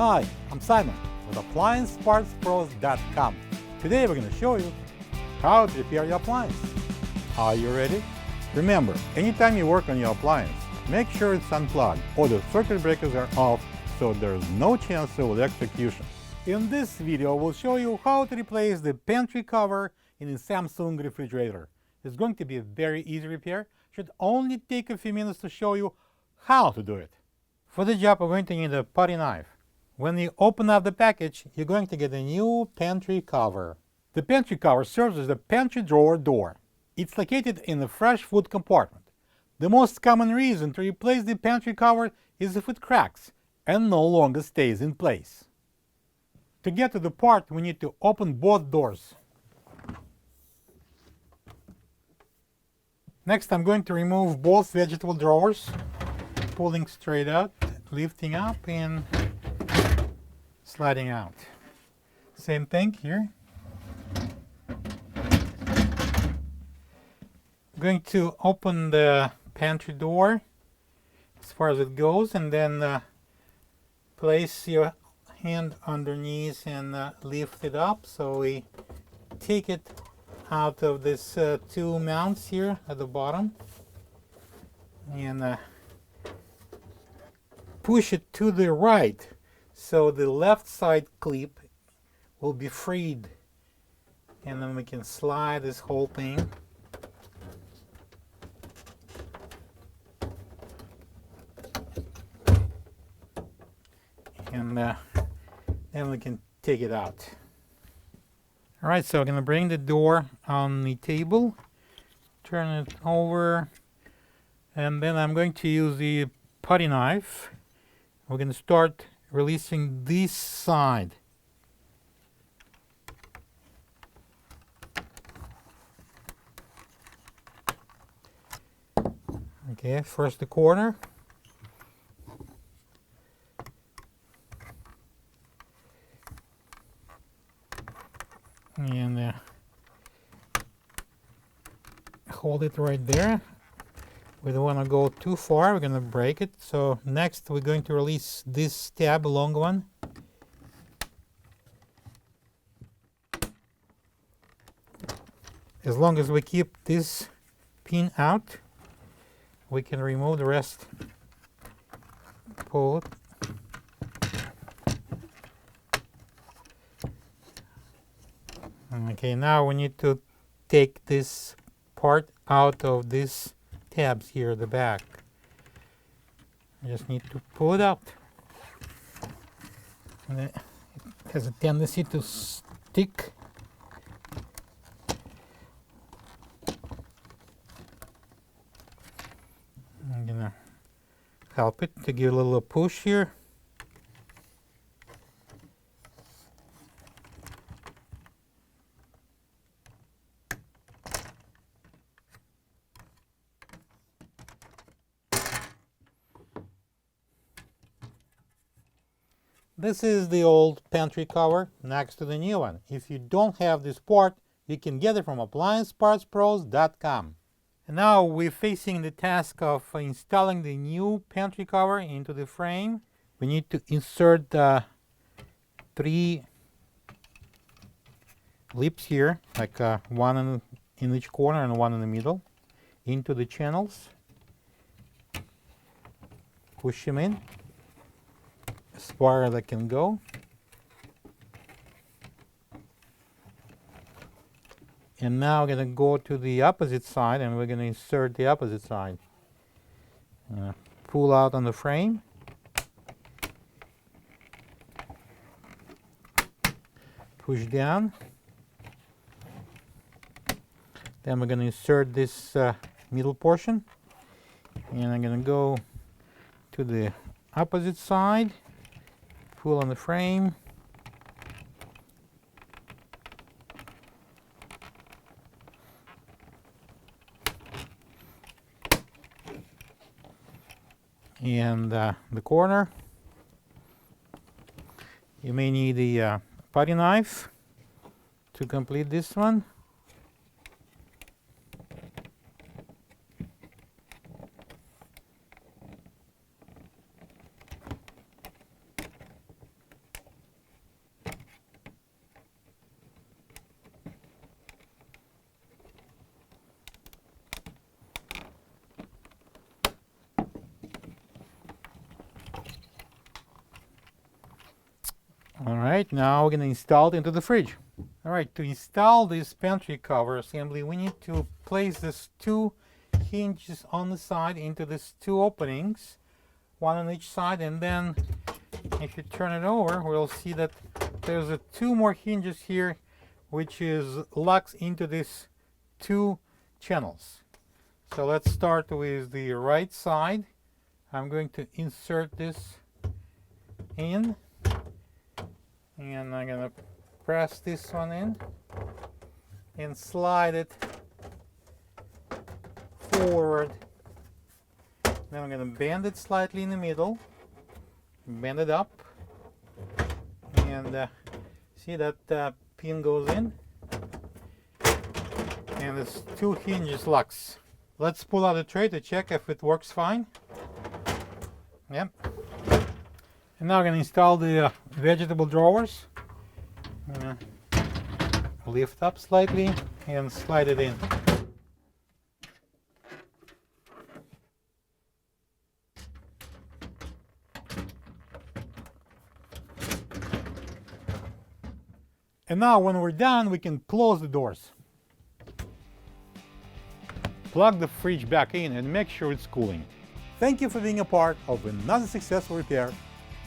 Hi, I'm Simon with AppliancePartsPros.com. Today we're going to show you how to repair your appliance. Are you ready? Remember, anytime you work on your appliance, make sure it's unplugged or the circuit breakers are off so there's no chance of electrocution. In this video, we'll show you how to replace the pantry cover in a Samsung refrigerator. It's going to be a very easy repair. Should only take a few minutes to show you how to do it. For the job, we're going to need a putty knife. When you open up the package, you're going to get a new pantry cover. The pantry cover serves as the pantry drawer door. It's located in the fresh food compartment. The most common reason to replace the pantry cover is if it cracks and no longer stays in place. To get to the part, we need to open both doors. Next, I'm going to remove both vegetable drawers, pulling straight out, lifting up, and sliding out. Same thing here. I'm going to open the pantry door as far as it goes, and then place your hand underneath and lift it up. So we take it out of this two mounts here at the bottom and push it to the right so the left side clip will be freed, and then we can slide this whole thing and then we can take it out. Alright, so I'm going to bring the door on the table, turn it over, and then I'm going to use the putty knife. We're going to start releasing this side. Okay, first the corner. And hold it right there. We don't want to go too far, we're going to break it. So next we're going to release this tab, long one. As long as we keep this pin out, we can remove the rest. Pull it. Okay, now we need to take this part out of this tabs here at the back. I just need to pull it out. And it has a tendency to stick. I'm gonna help it to give a little push here. This is the old pantry cover next to the new one. If you don't have this part, you can get it from AppliancePartsPros.com. And now we're facing the task of installing the new pantry cover into the frame. We need to insert the 3 lips here, like one in each corner and one in the middle, into the channels. Push them in as far as I can go. And now we're going to go to the opposite side and we're going to insert the opposite side. Pull out on the frame. Push down. Then we're going to insert this middle portion. And I'm going to go to the opposite side. Pull on the frame. And the corner. You may need the putty knife to complete this one. Alright, now we're going to install it into the fridge. Alright, to install this pantry cover assembly, we need to place these two hinges on the side into these two openings, one on each side, and then if you turn it over, we'll see that there's two more hinges here, which is locks into these two channels. So let's start with the right side. I'm going to insert this in, and I'm going to press this one in and slide it forward. Then I'm going to bend it slightly in the middle, bend it up, and see that pin goes in, and it's two hinges locks. Let's pull out the tray to check if it works fine. Yep. And now I'm going to install the vegetable drawers. Lift up slightly and slide it in. And now when we're done, we can close the doors. Plug the fridge back in and make sure it's cooling. Thank you for being a part of another successful repair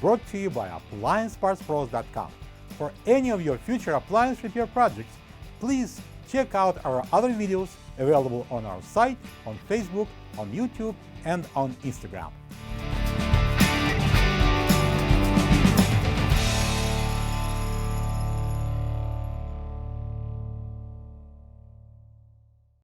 brought to you by AppliancePartsPros.com. For any of your future appliance repair projects, please check out our other videos available on our site, on Facebook, on YouTube, and on Instagram.